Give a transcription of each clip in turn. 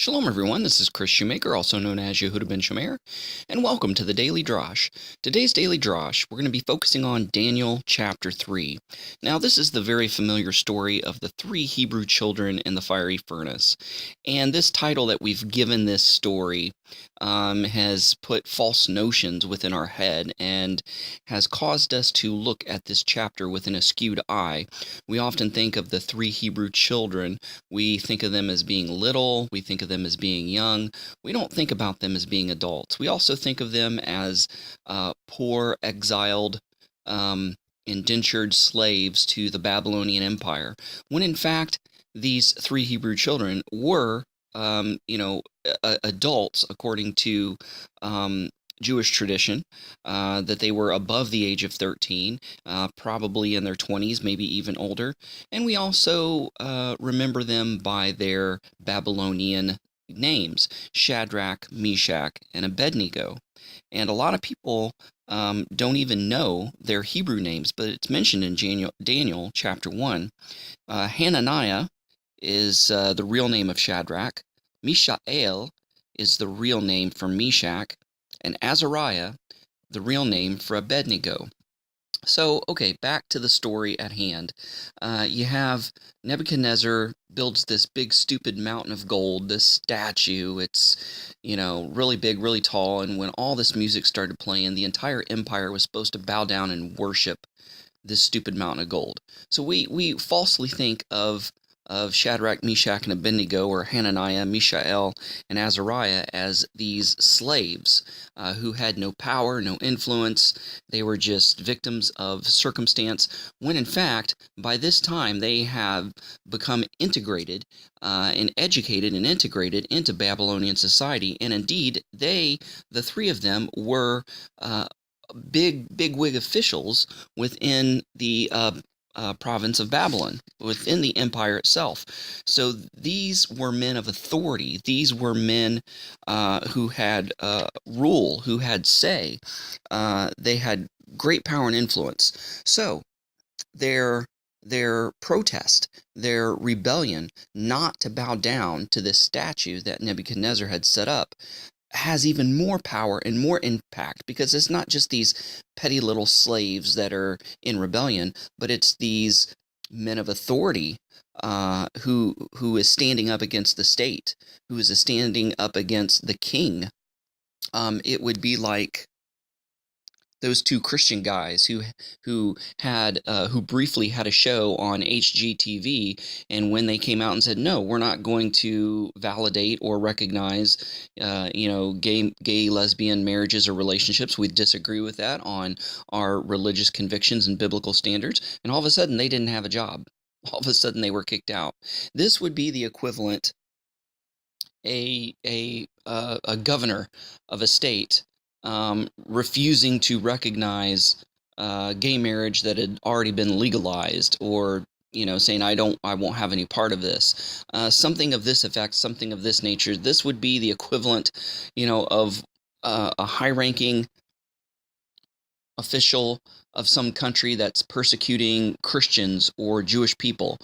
Shalom, everyone. This is Chris Shoemaker, also known as Yehuda Ben Shomer, and welcome to the Daily Drosh. Today's Daily Drosh, we're going to be focusing on Daniel chapter 3. Now, this is the very familiar story of the three Hebrew children in the fiery furnace. And this title that we've given this story has put false notions within our head and has caused us to look at this chapter with an askewed eye. We often think of the three Hebrew children. We think of them as being little. We think of them as being young. We don't think about them as being adults. We also think of them as poor, exiled, indentured slaves to the Babylonian Empire, when in fact these three Hebrew children were, adults according to Jewish tradition, that they were above the age of 13, probably in their 20s, maybe even older. And we also remember them by their Babylonian names, Shadrach, Meshach, and Abednego. And a lot of people don't even know their Hebrew names, but it's mentioned in Daniel chapter 1. Hananiah is the real name of Shadrach. Mishael is the real name for Meshach, and Azariah, the real name for Abednego. So, okay, back to the story at hand. You have Nebuchadnezzar builds this big, stupid mountain of gold, this statue. It's, really big, really tall, and when all this music started playing, the entire empire was supposed to bow down and worship this stupid mountain of gold. So we falsely think of Shadrach, Meshach, and Abednego, or Hananiah, Mishael, and Azariah as these slaves who had no power, no influence. They were just victims of circumstance, when in fact, by this time, they have become integrated and educated and integrated into Babylonian society. And indeed, the three of them, were big wig officials within the province of Babylon, within the empire itself. So these were men of authority. These were men who had rule, who had say. They had great power and influence. So their protest, their rebellion, not to bow down to this statue that Nebuchadnezzar had set up, has even more power and more impact, because it's not just these petty little slaves that are in rebellion, but it's these men of authority who is standing up against the state, who is standing up against the king. It would be like those two Christian guys who briefly had a show on HGTV, and when they came out and said, no, we're not going to validate or recognize gay lesbian marriages or relationships. We disagree with that on our religious convictions and biblical standards. And all of a sudden they didn't have a job. All of a sudden they were kicked out. This would be the equivalent, a governor of a state refusing to recognize gay marriage that had already been legalized, or saying I won't have any part of this. Something of this effect, something of this nature. This would be the equivalent, of a high-ranking official of some country that's persecuting Christians or Jewish people.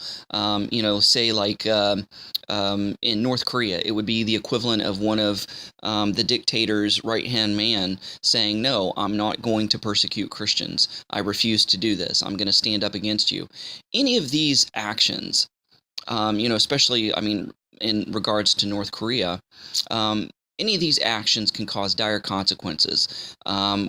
Say like in North Korea, it would be the equivalent of one of the dictator's right-hand man saying, no, I'm not going to persecute Christians. I refuse to do this. I'm going to stand up against you. Any of these actions, especially, in regards to North Korea, any of these actions can cause dire consequences.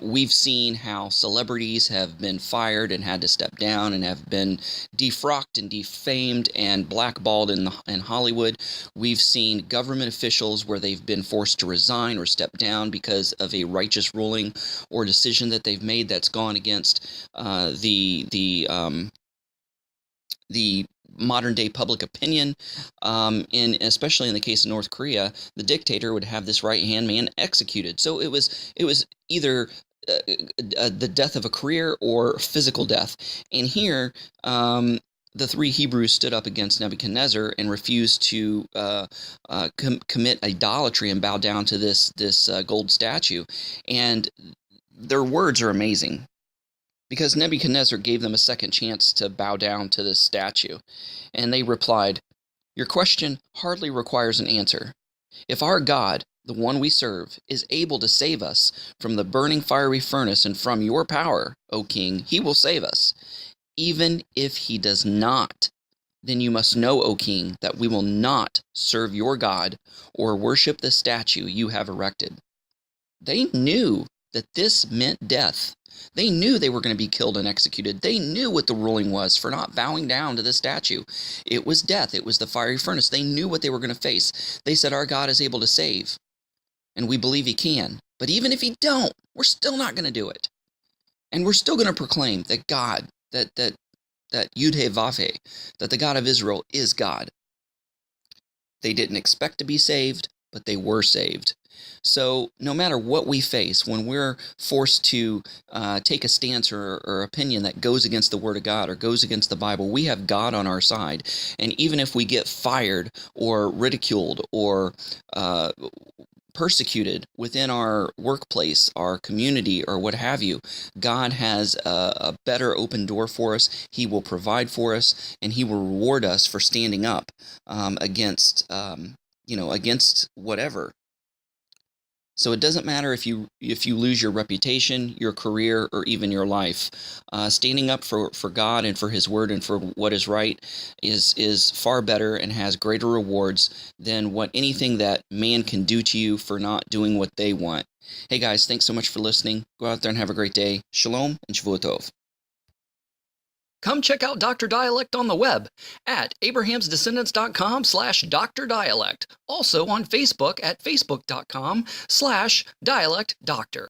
We've seen how celebrities have been fired and had to step down and have been defrocked and defamed and blackballed in Hollywood. We've seen government officials where they've been forced to resign or step down because of a righteous ruling or decision that they've made that's gone against the modern day public opinion, and especially in the case of North Korea, the dictator would have this right hand man executed. So it was either the death of a career or physical death. And here, the three Hebrews stood up against Nebuchadnezzar and refused to commit idolatry and bow down to this gold statue. And their words are amazing, because Nebuchadnezzar gave them a second chance to bow down to this statue. And they replied, your question hardly requires an answer. If our God, the one we serve, is able to save us from the burning fiery furnace and from your power, O king, he will save us. Even if he does not, then you must know, O king, that we will not serve your God or worship the statue you have erected. They knew that this meant death. They knew they were going to be killed and executed. They knew what the ruling was for not bowing down to the statue. It was death. It was the fiery furnace. They knew what they were going to face. They said, our God is able to save, and we believe he can. But even if he don't, we're still not going to do it. And we're still going to proclaim that God, that Yud-Heh-Vav-Heh, that the God of Israel is God. They didn't expect to be saved, but they were saved. So no matter what we face, when we're forced to take a stance or opinion that goes against the Word of God or goes against the Bible, we have God on our side. And even if we get fired or ridiculed or persecuted within our workplace, our community, or what have you, God has a better open door for us. He will provide for us, and he will reward us for standing up against whatever. So it doesn't matter if you lose your reputation, your career, or even your life. Standing up for God and for his word and for what is right is far better and has greater rewards than what anything that man can do to you for not doing what they want. Hey guys, thanks so much for listening. Go out there and have a great day. Shalom and Shavua Tov. Come check out Dr. Dialect on the web at abrahamsdescendants.com/Dr. Dialect. Also on Facebook at facebook.com/dialectdoctor.